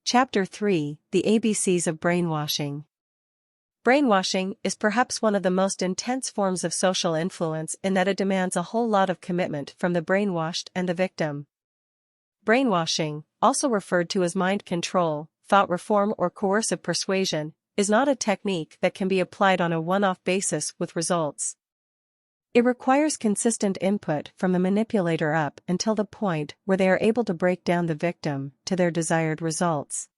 Chapter 3: The ABCs of Brainwashing. Brainwashing is perhaps one of the most intense forms of social influence in that it demands a whole lot of commitment from the brainwashed and the victim. Brainwashing, also referred to as mind control, thought reform or coercive persuasion, is not a technique that can be applied on a one-off basis with results. It requires consistent input from the manipulator up until the point where they are able to break down the victim to their desired results.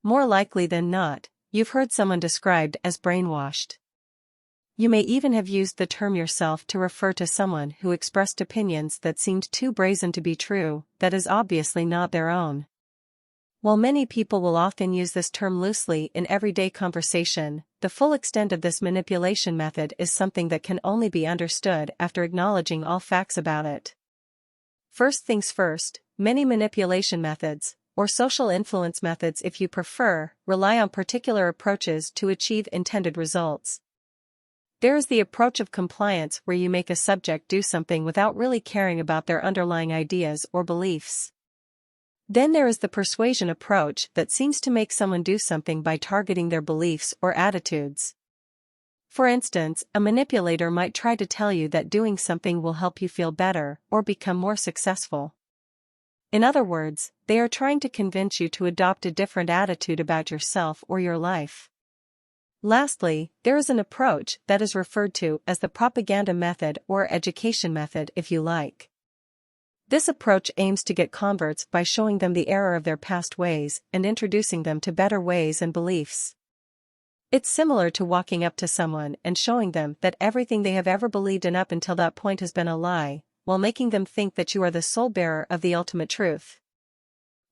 More likely than not, you've heard someone described as brainwashed. You may even have used the term yourself to refer to someone who expressed opinions that seemed too brazen to be true, that is obviously not their own. While many people will often use this term loosely in everyday conversation, the full extent of this manipulation method is something that can only be understood after acknowledging all facts about it. First things first, many manipulation methods, or social influence methods if you prefer, rely on particular approaches to achieve intended results. There is the approach of compliance where you make a subject do something without really caring about their underlying ideas or beliefs. Then there is the persuasion approach that seems to make someone do something by targeting their beliefs or attitudes. For instance, a manipulator might try to tell you that doing something will help you feel better or become more successful. In other words, they are trying to convince you to adopt a different attitude about yourself or your life. Lastly, there is an approach that is referred to as the propaganda method or education method if you like. This approach aims to get converts by showing them the error of their past ways and introducing them to better ways and beliefs. It's similar to walking up to someone and showing them that everything they have ever believed in up until that point has been a lie, while making them think that you are the sole bearer of the ultimate truth.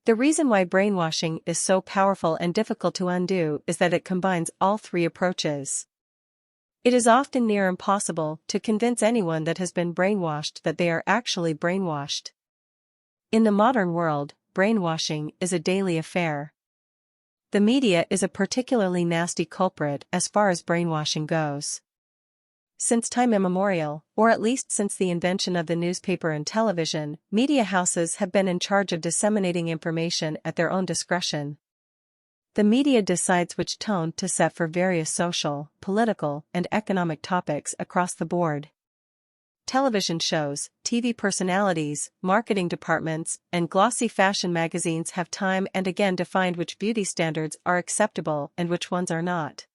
The reason why brainwashing is so powerful and difficult to undo is that it combines all three approaches. It is often near impossible to convince anyone that has been brainwashed that they are actually brainwashed. In the modern world, brainwashing is a daily affair. The media is a particularly nasty culprit as far as brainwashing goes. Since time immemorial, or at least since the invention of the newspaper and television, media houses have been in charge of disseminating information at their own discretion. The media decides which tone to set for various social, political, and economic topics across the board. Television shows, TV personalities, marketing departments, and glossy fashion magazines have time and again defined which beauty standards are acceptable and which ones are not.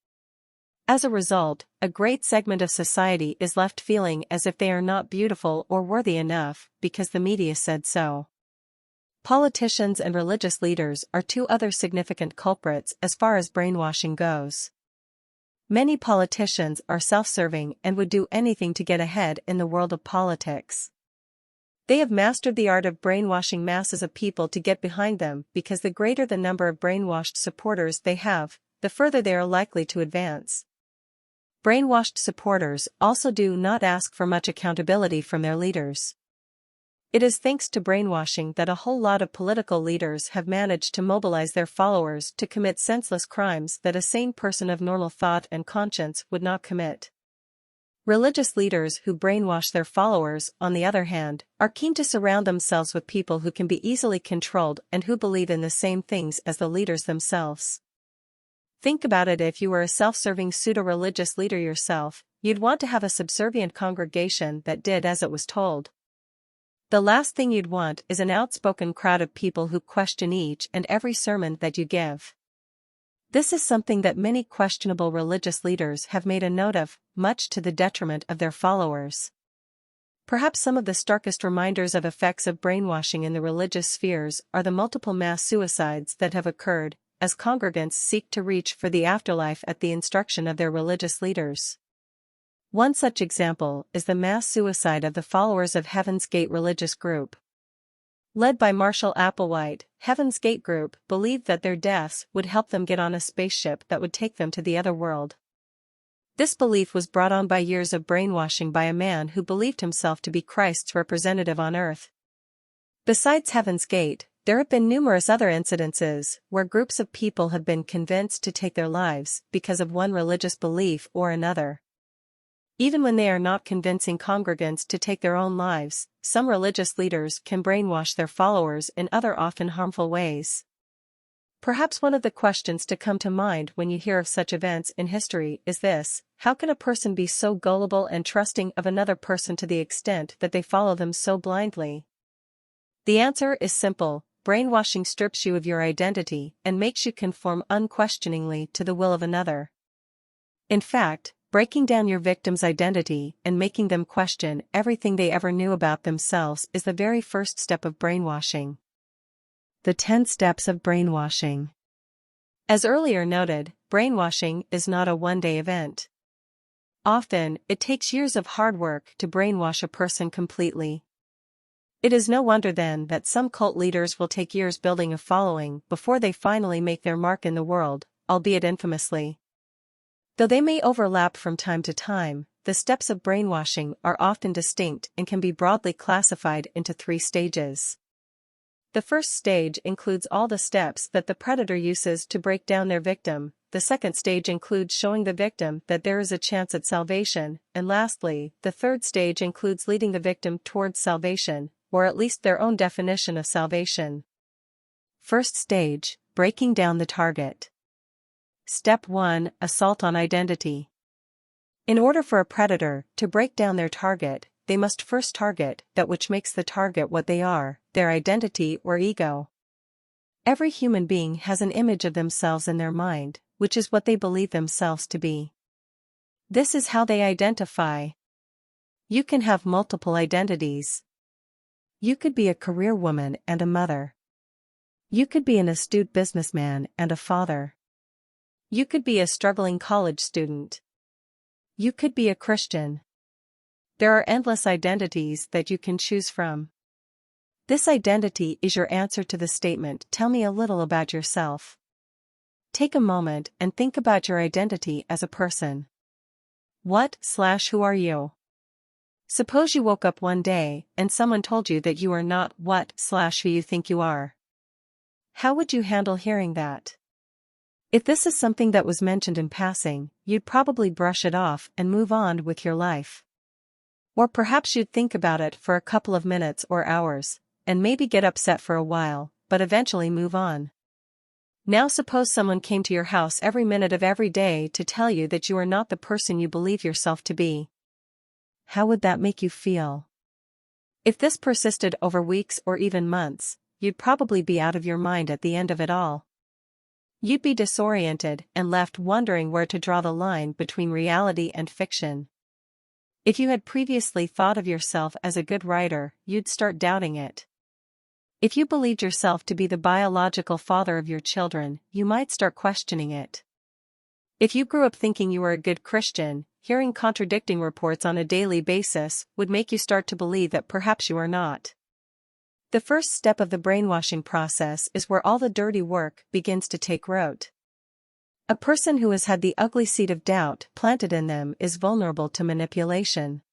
As a result, a great segment of society is left feeling as if they are not beautiful or worthy enough because the media said so. Politicians and religious leaders are two other significant culprits as far as brainwashing goes. Many politicians are self-serving and would do anything to get ahead in the world of politics. They have mastered the art of brainwashing masses of people to get behind them because the greater the number of brainwashed supporters they have, the further they are likely to advance. Brainwashed supporters also do not ask for much accountability from their leaders. It is thanks to brainwashing that a whole lot of political leaders have managed to mobilize their followers to commit senseless crimes that a sane person of normal thought and conscience would not commit. Religious leaders who brainwash their followers, on the other hand, are keen to surround themselves with people who can be easily controlled and who believe in the same things as the leaders themselves. Think about it: if you were a self-serving pseudo-religious leader yourself, you'd want to have a subservient congregation that did as it was told. The last thing you'd want is an outspoken crowd of people who question each and every sermon that you give. This is something that many questionable religious leaders have made a note of, much to the detriment of their followers. Perhaps some of the starkest reminders of effects of brainwashing in the religious spheres are the multiple mass suicides that have occurred, as congregants seek to reach for the afterlife at the instruction of their religious leaders. One such example is the mass suicide of the followers of Heaven's Gate religious group. Led by Marshall Applewhite, Heaven's Gate group believed that their deaths would help them get on a spaceship that would take them to the other world. This belief was brought on by years of brainwashing by a man who believed himself to be Christ's representative on earth. Besides Heaven's Gate, there have been numerous other incidences where groups of people have been convinced to take their lives because of one religious belief or another. Even when they are not convincing congregants to take their own lives, some religious leaders can brainwash their followers in other often harmful ways. Perhaps one of the questions to come to mind when you hear of such events in history is this: how can a person be so gullible and trusting of another person to the extent that they follow them so blindly? The answer is simple: brainwashing strips you of your identity and makes you conform unquestioningly to the will of another. In fact, breaking down your victim's identity and making them question everything they ever knew about themselves is the very first step of brainwashing. The 10 steps of brainwashing. As earlier noted, brainwashing is not a one-day event. Often, it takes years of hard work to brainwash a person completely. It is no wonder then that some cult leaders will take years building a following before they finally make their mark in the world, albeit infamously. Though they may overlap from time to time, the steps of brainwashing are often distinct and can be broadly classified into 3 stages. The first stage includes all the steps that the predator uses to break down their victim. The second stage includes showing the victim that there is a chance at salvation, and lastly, the third stage includes leading the victim towards salvation, or at least their own definition of salvation. First stage: breaking down the target. Step 1: Assault on identity. In order for a predator to break down their target, they must first target that which makes the target what they are, their identity or ego. Every human being has an image of themselves in their mind, which is what they believe themselves to be. This is how they identify. You can have multiple identities. You could be a career woman and a mother. You could be an astute businessman and a father. You could be a struggling college student. You could be a Christian. There are endless identities that you can choose from. This identity is your answer to the statement, "Tell me a little about yourself." Take a moment and think about your identity as a person. What/who are you? Suppose you woke up one day and someone told you that you are not what/who you think you are. How would you handle hearing that? If this is something that was mentioned in passing, you'd probably brush it off and move on with your life. Or perhaps you'd think about it for a couple of minutes or hours, and maybe get upset for a while, but eventually move on. Now suppose someone came to your house every minute of every day to tell you that you are not the person you believe yourself to be. How would that make you feel? If this persisted over weeks or even months, you'd probably be out of your mind at the end of it all. You'd be disoriented and left wondering where to draw the line between reality and fiction. If you had previously thought of yourself as a good writer, you'd start doubting it. If you believed yourself to be the biological father of your children, you might start questioning it. If you grew up thinking you were a good Christian, hearing contradicting reports on a daily basis would make you start to believe that perhaps you are not. The first step of the brainwashing process is where all the dirty work begins to take root. A person who has had the ugly seed of doubt planted in them is vulnerable to manipulation.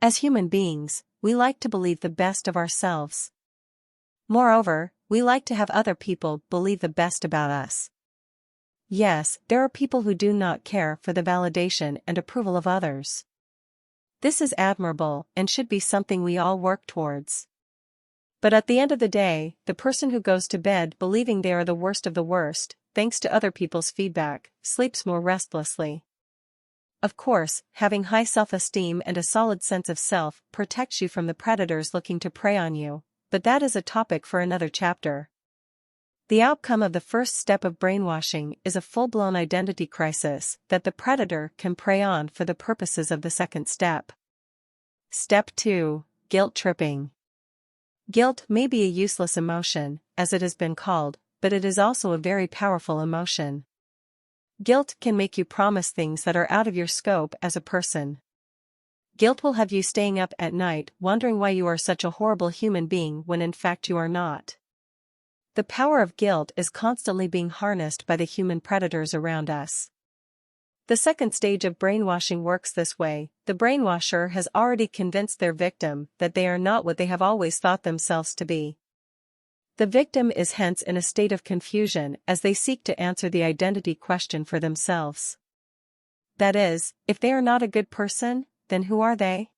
As human beings, we like to believe the best of ourselves. Moreover, we like to have other people believe the best about us. Yes, there are people who do not care for the validation and approval of others. This is admirable and should be something we all work towards. But at the end of the day, the person who goes to bed believing they are the worst of the worst, thanks to other people's feedback, sleeps more restlessly. Of course, having high self-esteem and a solid sense of self protects you from the predators looking to prey on you, but that is a topic for another chapter. The outcome of the first step of brainwashing is a full-blown identity crisis that the predator can prey on for the purposes of the second step. Step 2: Guilt tripping. Guilt may be a useless emotion, as it has been called, but it is also a very powerful emotion. Guilt can make you promise things that are out of your scope as a person. Guilt will have you staying up at night wondering why you are such a horrible human being when in fact you are not. The power of guilt is constantly being harnessed by the human predators around us. The second stage of brainwashing works this way: the brainwasher has already convinced their victim that they are not what they have always thought themselves to be. The victim is hence in a state of confusion as they seek to answer the identity question for themselves. That is, if they are not a good person, then who are they?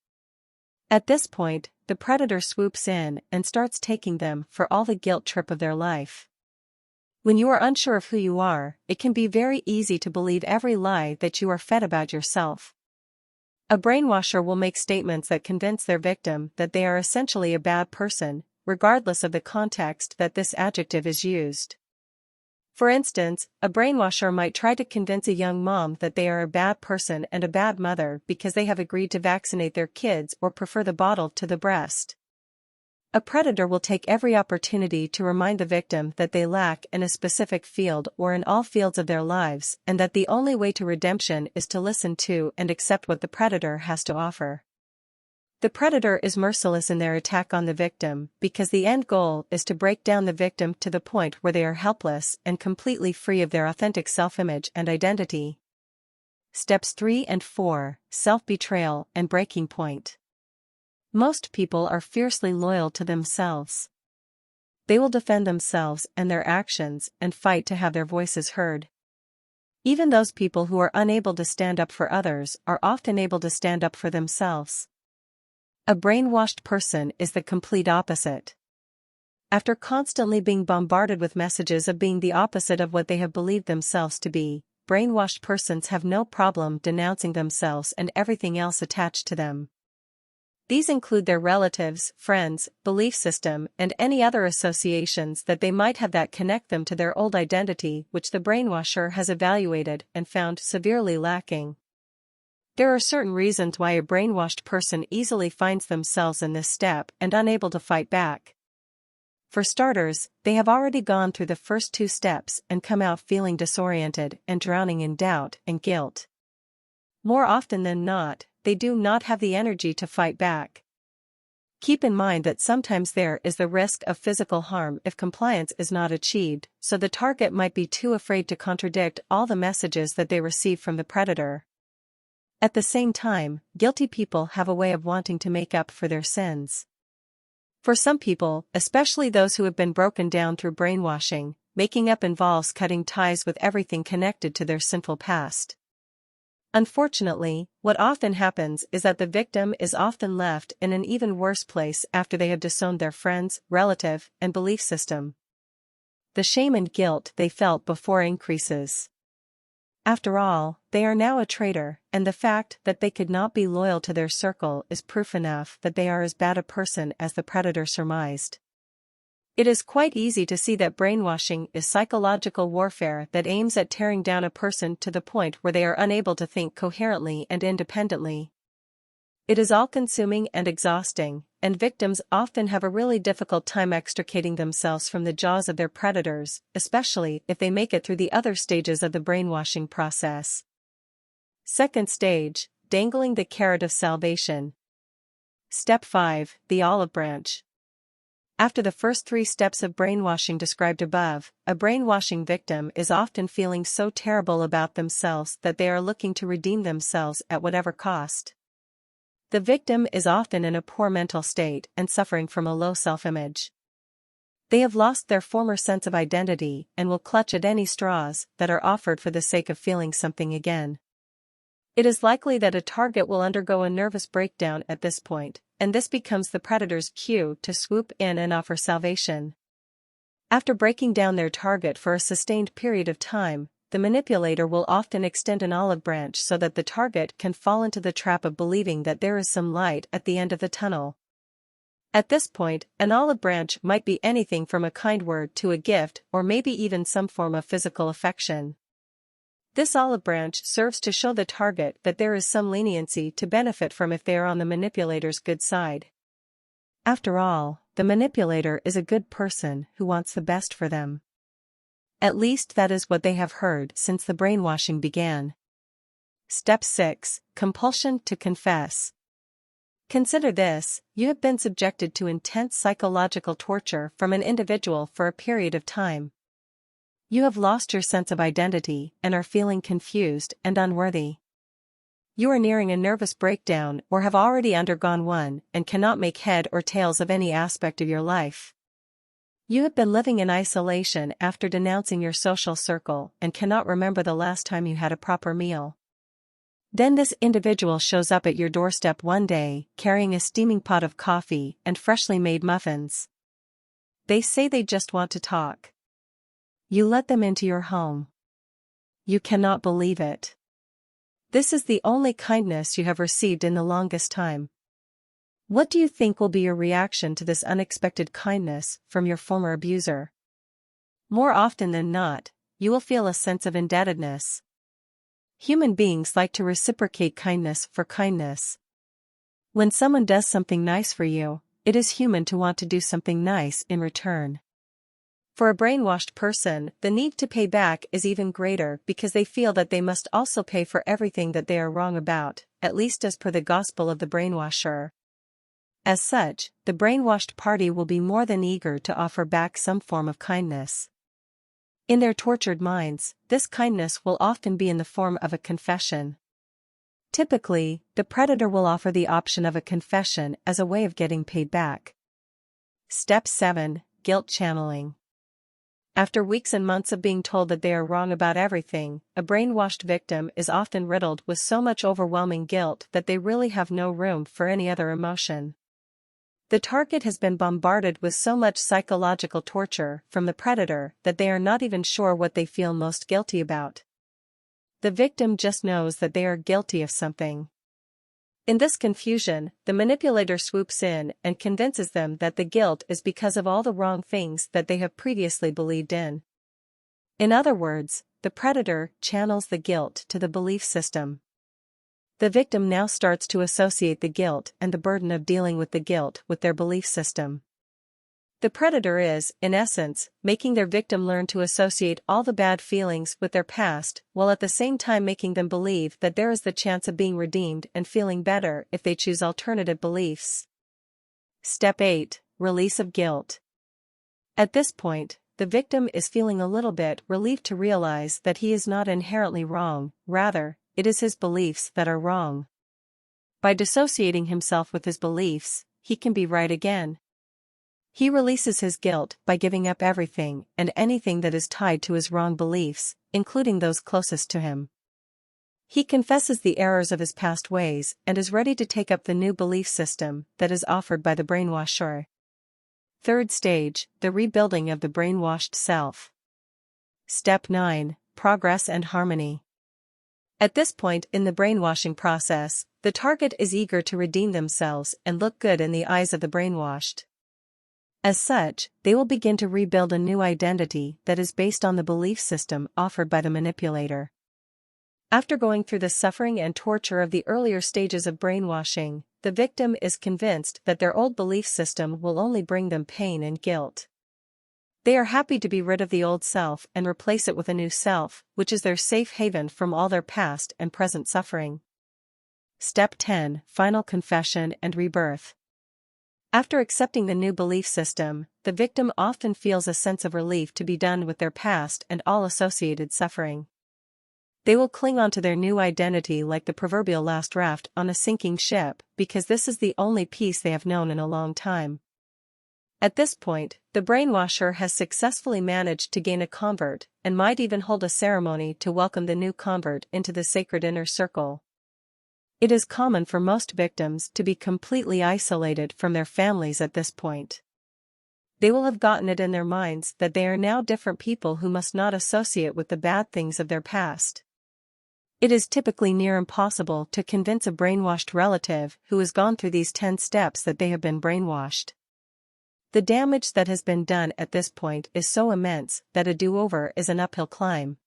At this point, the predator swoops in and starts taking them for all the guilt trip of their life. When you are unsure of who you are, it can be very easy to believe every lie that you are fed about yourself. A brainwasher will make statements that convince their victim that they are essentially a bad person, regardless of the context that this adjective is used. For instance, a brainwasher might try to convince a young mom that they are a bad person and a bad mother because they have agreed to vaccinate their kids or prefer the bottle to the breast. A predator will take every opportunity to remind the victim that they lack in a specific field or in all fields of their lives, and that the only way to redemption is to listen to and accept what the predator has to offer. The predator is merciless in their attack on the victim because the end goal is to break down the victim to the point where they are helpless and completely free of their authentic self-image and identity. Steps 3 and 4: Self-betrayal and breaking point. Most people are fiercely loyal to themselves. They will defend themselves and their actions and fight to have their voices heard. Even those people who are unable to stand up for others are often able to stand up for themselves. A brainwashed person is the complete opposite. After constantly being bombarded with messages of being the opposite of what they have believed themselves to be, brainwashed persons have no problem denouncing themselves and everything else attached to them. These include their relatives, friends, belief system, and any other associations that they might have that connect them to their old identity, which the brainwasher has evaluated and found severely lacking. There are certain reasons why a brainwashed person easily finds themselves in this step and unable to fight back. For starters, they have already gone through the first 2 steps and come out feeling disoriented and drowning in doubt and guilt. More often than not, they do not have the energy to fight back. Keep in mind that sometimes there is the risk of physical harm if compliance is not achieved, so the target might be too afraid to contradict all the messages that they receive from the predator. At the same time, guilty people have a way of wanting to make up for their sins. For some people, especially those who have been broken down through brainwashing, making up involves cutting ties with everything connected to their sinful past. Unfortunately, what often happens is that the victim is often left in an even worse place after they have disowned their friends, relative, and belief system. The shame and guilt they felt before increases. After all, they are now a traitor, and the fact that they could not be loyal to their circle is proof enough that they are as bad a person as the predator surmised. It is quite easy to see that brainwashing is psychological warfare that aims at tearing down a person to the point where they are unable to think coherently and independently. It is all-consuming and exhausting, and victims often have a really difficult time extricating themselves from the jaws of their predators, especially if they make it through the other stages of the brainwashing process. Second stage: dangling the carrot of salvation. Step 5: the olive branch. After the first 3 steps of brainwashing described above, a brainwashing victim is often feeling so terrible about themselves that they are looking to redeem themselves at whatever cost. The victim is often in a poor mental state and suffering from a low self-image. They have lost their former sense of identity and will clutch at any straws that are offered for the sake of feeling something again. It is likely that a target will undergo a nervous breakdown at this point, and this becomes the predator's cue to swoop in and offer salvation. After breaking down their target for a sustained period of time, the manipulator will often extend an olive branch so that the target can fall into the trap of believing that there is some light at the end of the tunnel. At this point, an olive branch might be anything from a kind word to a gift or maybe even some form of physical affection. This olive branch serves to show the target that there is some leniency to benefit from if they are on the manipulator's good side. After all, the manipulator is a good person who wants the best for them. At least that is what they have heard since the brainwashing began. Step 6: compulsion to confess. Consider this: you have been subjected to intense psychological torture from an individual for a period of time. You have lost your sense of identity and are feeling confused and unworthy. You are nearing a nervous breakdown or have already undergone one and cannot make head or tails of any aspect of your life. You have been living in isolation after denouncing your social circle and cannot remember the last time you had a proper meal. Then this individual shows up at your doorstep one day, carrying a steaming pot of coffee and freshly made muffins. They say they just want to talk. You let them into your home. You cannot believe it. This is the only kindness you have received in the longest time. What do you think will be your reaction to this unexpected kindness from your former abuser? More often than not, you will feel a sense of indebtedness. Human beings like to reciprocate kindness for kindness. When someone does something nice for you, it is human to want to do something nice in return. For a brainwashed person, the need to pay back is even greater because they feel that they must also pay for everything that they are wrong about, at least as per the gospel of the brainwasher. As such, the brainwashed party will be more than eager to offer back some form of kindness. In their tortured minds, this kindness will often be in the form of a confession. Typically, the predator will offer the option of a confession as a way of getting paid back. Step 7. Guilt channeling. After weeks and months of being told that they are wrong about everything, a brainwashed victim is often riddled with so much overwhelming guilt that they really have no room for any other emotion. The target has been bombarded with so much psychological torture from the predator that they are not even sure what they feel most guilty about. The victim just knows that they are guilty of something. In this confusion, the manipulator swoops in and convinces them that the guilt is because of all the wrong things that they have previously believed in. In other words, the predator channels the guilt to the belief system. The victim now starts to associate the guilt and the burden of dealing with the guilt with their belief system. The predator is, in essence, making their victim learn to associate all the bad feelings with their past, while at the same time making them believe that there is the chance of being redeemed and feeling better if they choose alternative beliefs. Step 8. Release of guilt. At this point, the victim is feeling a little bit relieved to realize that he is not inherently wrong, rather, it is his beliefs that are wrong. By dissociating himself with his beliefs, he can be right again. He releases his guilt by giving up everything and anything that is tied to his wrong beliefs, including those closest to him. He confesses the errors of his past ways and is ready to take up the new belief system that is offered by the brainwasher. Third stage, the rebuilding of the brainwashed self. Step 9. Progress and harmony. At this point in the brainwashing process, the target is eager to redeem themselves and look good in the eyes of the brainwashed. As such, they will begin to rebuild a new identity that is based on the belief system offered by the manipulator. After going through the suffering and torture of the earlier stages of brainwashing, the victim is convinced that their old belief system will only bring them pain and guilt. They are happy to be rid of the old self and replace it with a new self, which is their safe haven from all their past and present suffering. Step 10. Final confession and rebirth. After accepting the new belief system, the victim often feels a sense of relief to be done with their past and all associated suffering. They will cling onto their new identity like the proverbial last raft on a sinking ship because this is the only peace they have known in a long time. At this point, the brainwasher has successfully managed to gain a convert and might even hold a ceremony to welcome the new convert into the sacred inner circle. It is common for most victims to be completely isolated from their families at this point. They will have gotten it in their minds that they are now different people who must not associate with the bad things of their past. It is typically near impossible to convince a brainwashed relative who has gone through these 10 steps that they have been brainwashed. The damage that has been done at this point is so immense that a do-over is an uphill climb.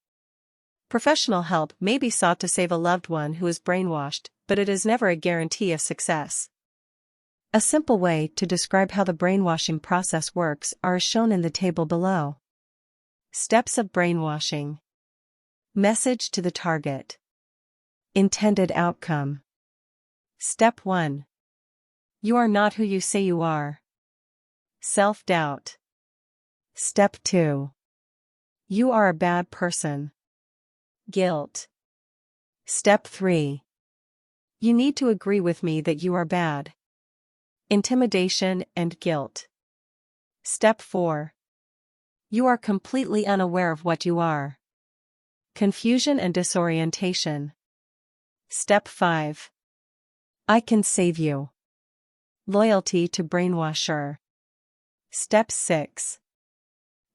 Professional help may be sought to save a loved one who is brainwashed, but it is never a guarantee of success. A simple way to describe how the brainwashing process works are as shown in the table below. Steps of brainwashing. Message to the target. Intended outcome. Step 1. You are not who you say you are. Self-doubt. Step 2. You are a bad person. Guilt. Step 3. You need to agree with me that you are bad. Intimidation and guilt. Step 4. You are completely unaware of what you are. Confusion and disorientation. Step 5. I can save you. Loyalty to brainwasher. Step 6.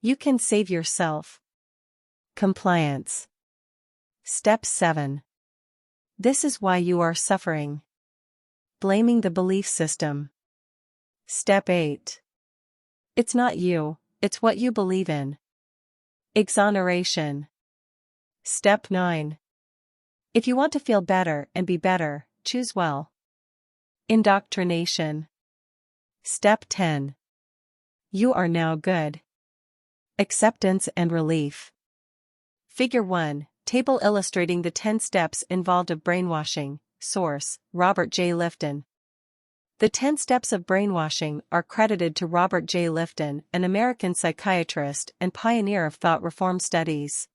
You can save yourself. Compliance. Step 7. This is why you are suffering. Blaming the belief system. Step 8. It's not you, it's what you believe in. Exoneration. Step 9. If you want to feel better and be better, choose well. Indoctrination. Step 10. You are now good. Acceptance and relief. Figure 1, table illustrating the 10 steps involved of brainwashing. Source, Robert J. Lifton. The 10 steps of brainwashing are credited to Robert J. Lifton, an American psychiatrist and pioneer of thought reform studies.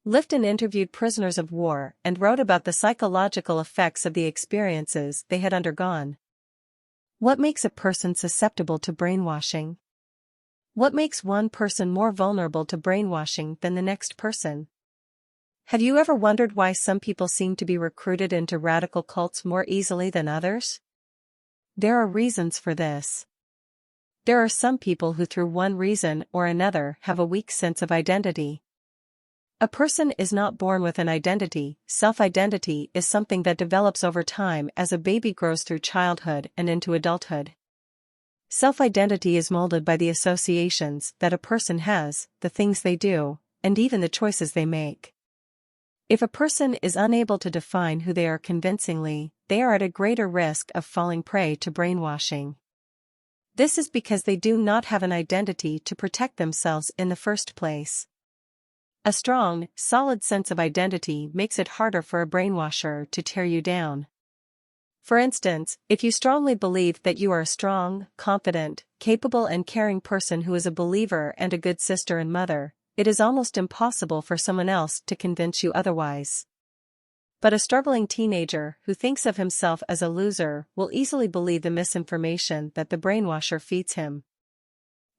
Lifton interviewed prisoners of war and wrote about the psychological effects of the experiences they had undergone. What makes a person susceptible to brainwashing? What makes one person more vulnerable to brainwashing than the next person? Have you ever wondered why some people seem to be recruited into radical cults more easily than others? There are reasons for this. There are some people who through one reason or another have a weak sense of identity. A person is not born with an identity. Self-identity is something that develops over time as a baby grows through childhood and into adulthood. Self-identity is molded by the associations that a person has, the things they do, and even the choices they make. If a person is unable to define who they are convincingly, they are at a greater risk of falling prey to brainwashing. This is because they do not have an identity to protect themselves in the first place. A strong, solid sense of identity makes it harder for a brainwasher to tear you down. For instance, if you strongly believe that you are a strong, confident, capable and caring person who is a believer and a good sister and mother, it is almost impossible for someone else to convince you otherwise. But a struggling teenager who thinks of himself as a loser will easily believe the misinformation that the brainwasher feeds him.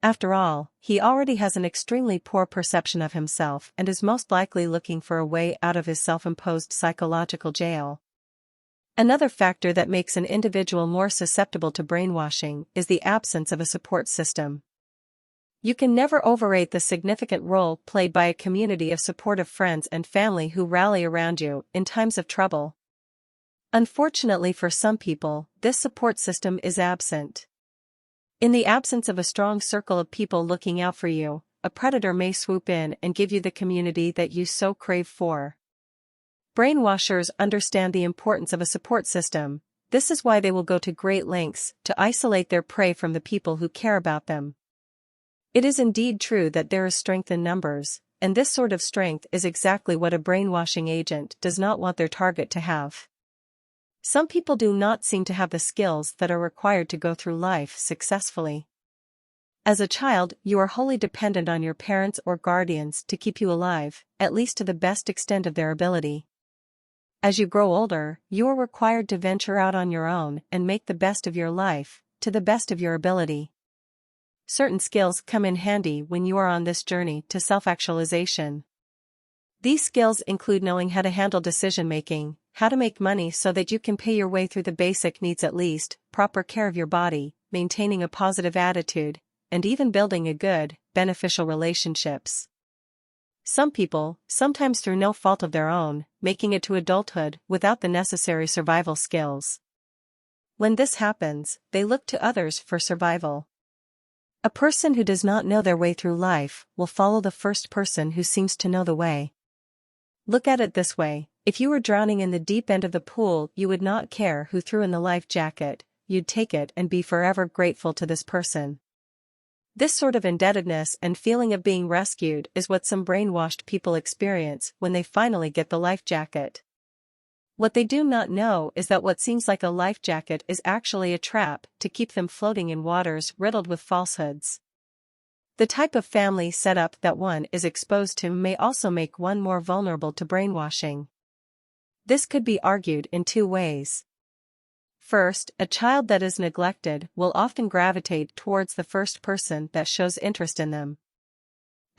After all, he already has an extremely poor perception of himself and is most likely looking for a way out of his self-imposed psychological jail. Another factor that makes an individual more susceptible to brainwashing is the absence of a support system. You can never overrate the significant role played by a community of supportive friends and family who rally around you in times of trouble. Unfortunately for some people, this support system is absent. In the absence of a strong circle of people looking out for you, a predator may swoop in and give you the community that you so crave for. Brainwashers understand the importance of a support system. This is why they will go to great lengths to isolate their prey from the people who care about them. It is indeed true that there is strength in numbers, and this sort of strength is exactly what a brainwashing agent does not want their target to have. Some people do not seem to have the skills that are required to go through life successfully. As a child, you are wholly dependent on your parents or guardians to keep you alive, at least to the best extent of their ability. As you grow older, you are required to venture out on your own and make the best of your life, to the best of your ability. Certain skills come in handy when you are on this journey to self-actualization. These skills include knowing how to handle decision-making, how to make money so that you can pay your way through the basic needs at least, proper care of your body, maintaining a positive attitude, and even building a good, beneficial relationships. Some people, sometimes through no fault of their own, making it to adulthood without the necessary survival skills. When this happens, they look to others for survival. A person who does not know their way through life will follow the first person who seems to know the way. Look at it this way: if you were drowning in the deep end of the pool, you would not care who threw in the life jacket, you'd take it and be forever grateful to this person. This sort of indebtedness and feeling of being rescued is what some brainwashed people experience when they finally get the life jacket. What they do not know is that what seems like a life jacket is actually a trap to keep them floating in waters riddled with falsehoods. The type of family setup that one is exposed to may also make one more vulnerable to brainwashing. This could be argued in two ways. First, a child that is neglected will often gravitate towards the first person that shows interest in them.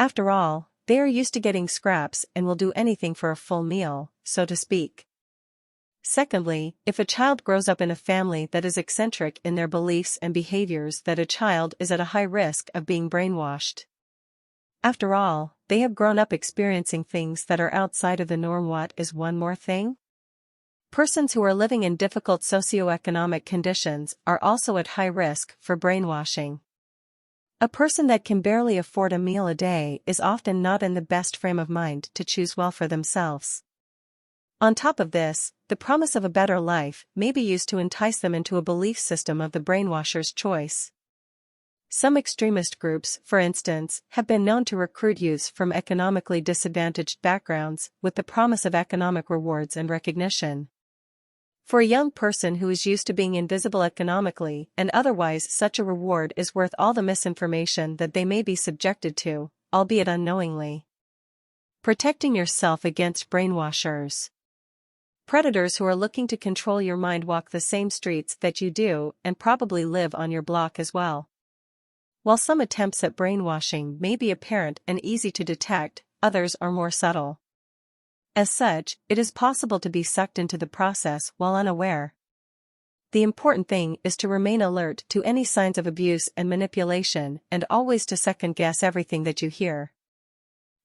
After all, they are used to getting scraps and will do anything for a full meal, so to speak. Secondly, if a child grows up in a family that is eccentric in their beliefs and behaviors, that a child is at a high risk of being brainwashed. After all, they have grown up experiencing things that are outside of the norm. What is one more thing? Persons who are living in difficult socioeconomic conditions are also at high risk for brainwashing. A person that can barely afford a meal a day is often not in the best frame of mind to choose well for themselves. On top of this, the promise of a better life may be used to entice them into a belief system of the brainwasher's choice. Some extremist groups, for instance, have been known to recruit youths from economically disadvantaged backgrounds with the promise of economic rewards and recognition. For a young person who is used to being invisible economically and otherwise, such a reward is worth all the misinformation that they may be subjected to, albeit unknowingly. Protecting yourself against brainwashers. Predators who are looking to control your mind walk the same streets that you do and probably live on your block as well. While some attempts at brainwashing may be apparent and easy to detect, others are more subtle. As such, it is possible to be sucked into the process while unaware. The important thing is to remain alert to any signs of abuse and manipulation and always to second-guess everything that you hear.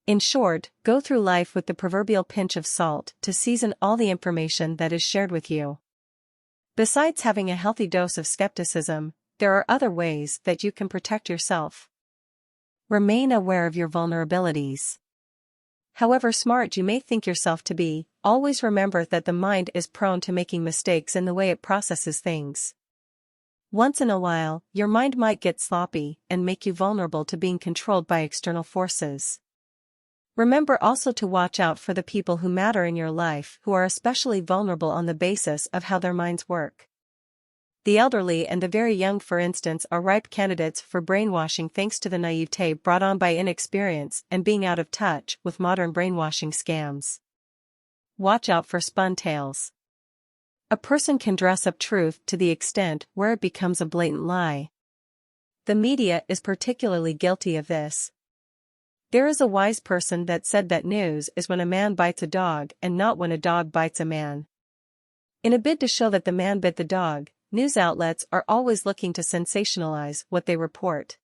In short, go through life with the proverbial pinch of salt to season all the information that is shared with you. Besides having a healthy dose of skepticism, there are other ways that you can protect yourself. Remain aware of your vulnerabilities. However smart you may think yourself to be, always remember that the mind is prone to making mistakes in the way it processes things. Once in a while, your mind might get sloppy and make you vulnerable to being controlled by external forces. Remember also to watch out for the people who matter in your life who are especially vulnerable on the basis of how their minds work. The elderly and the very young, for instance, are ripe candidates for brainwashing thanks to the naivete brought on by inexperience and being out of touch with modern brainwashing scams. Watch out for spun tales. A person can dress up truth to the extent where it becomes a blatant lie. The media is particularly guilty of this. There is a wise person that said that news is when a man bites a dog and not when a dog bites a man. In a bid to show that the man bit the dog, news outlets are always looking to sensationalize what they report.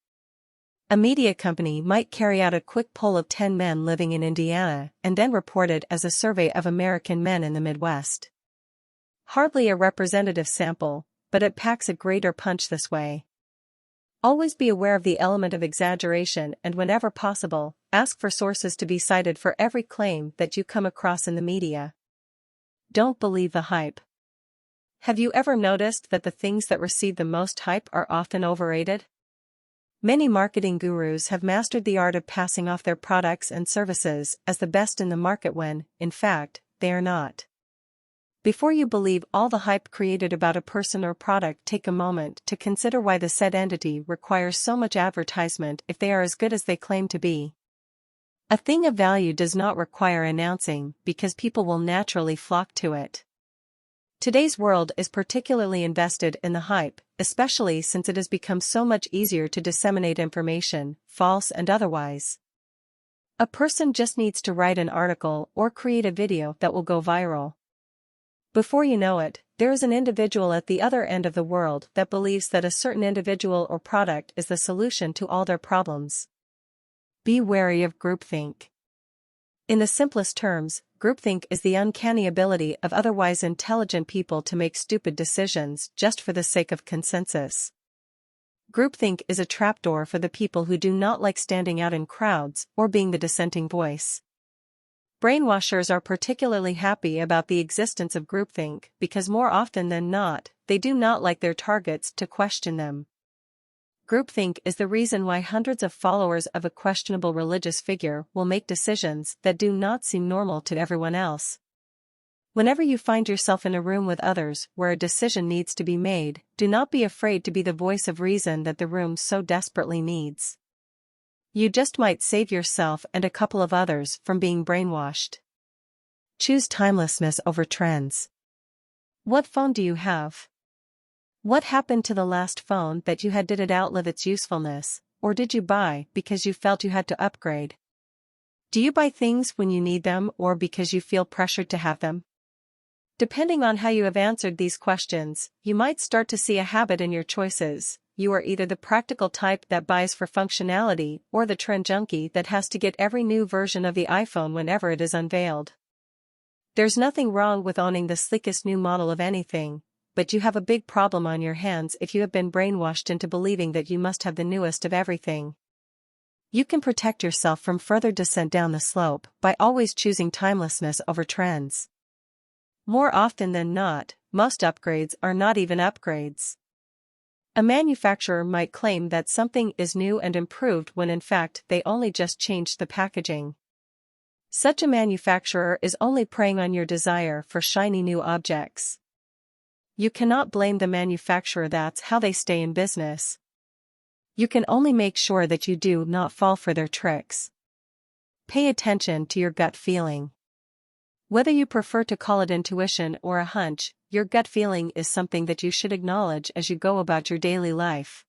A media company might carry out a quick poll of 10 men living in Indiana and then report it as a survey of American men in the Midwest. Hardly a representative sample, but it packs a greater punch this way. Always be aware of the element of exaggeration and whenever possible, ask for sources to be cited for every claim that you come across in the media. Don't believe the hype. Have you ever noticed that the things that receive the most hype are often overrated? Many marketing gurus have mastered the art of passing off their products and services as the best in the market when, in fact, they are not. Before you believe all the hype created about a person or product, take a moment to consider why the said entity requires so much advertisement if they are as good as they claim to be. A thing of value does not require announcing because people will naturally flock to it. Today's world is particularly invested in the hype, especially since it has become so much easier to disseminate information, false and otherwise. A person just needs to write an article or create a video that will go viral. Before you know it, there is an individual at the other end of the world that believes that a certain individual or product is the solution to all their problems. Be wary of groupthink. In the simplest terms, groupthink is the uncanny ability of otherwise intelligent people to make stupid decisions just for the sake of consensus. Groupthink is a trapdoor for the people who do not like standing out in crowds or being the dissenting voice. Brainwashers are particularly happy about the existence of groupthink because more often than not, they do not like their targets to question them. Groupthink is the reason why hundreds of followers of a questionable religious figure will make decisions that do not seem normal to everyone else. Whenever you find yourself in a room with others where a decision needs to be made, do not be afraid to be the voice of reason that the room so desperately needs. You just might save yourself and a couple of others from being brainwashed. Choose timelessness over trends. What phone do you have? What happened to the last phone that you had? Did it outlive its usefulness, or did you buy because you felt you had to upgrade? Do you buy things when you need them or because you feel pressured to have them? Depending on how you have answered these questions, you might start to see a habit in your choices. you are either the practical type that buys for functionality or the trend junkie that has to get every new version of the iPhone whenever it is unveiled. There's nothing wrong with owning the sleekest new model of anything, but you have a big problem on your hands if you have been brainwashed into believing that you must have the newest of everything. You can protect yourself from further descent down the slope by always choosing timelessness over trends. More often than not, most upgrades are not even upgrades. A manufacturer might claim that something is new and improved when in fact they only just changed the packaging. Such a manufacturer is only preying on your desire for shiny new objects. You cannot blame the manufacturer, that's how they stay in business. You can only make sure that you do not fall for their tricks. Pay attention to your gut feeling. Whether you prefer to call it intuition or a hunch, your gut feeling is something that you should acknowledge as you go about your daily life.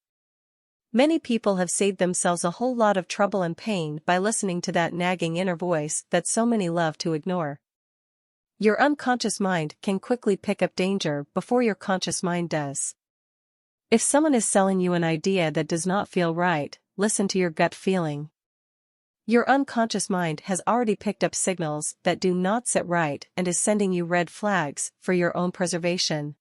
Many people have saved themselves a whole lot of trouble and pain by listening to that nagging inner voice that so many love to ignore. Your unconscious mind can quickly pick up danger before your conscious mind does. If someone is selling you an idea that does not feel right, listen to your gut feeling. Your unconscious mind has already picked up signals that do not sit right and is sending you red flags for your own preservation.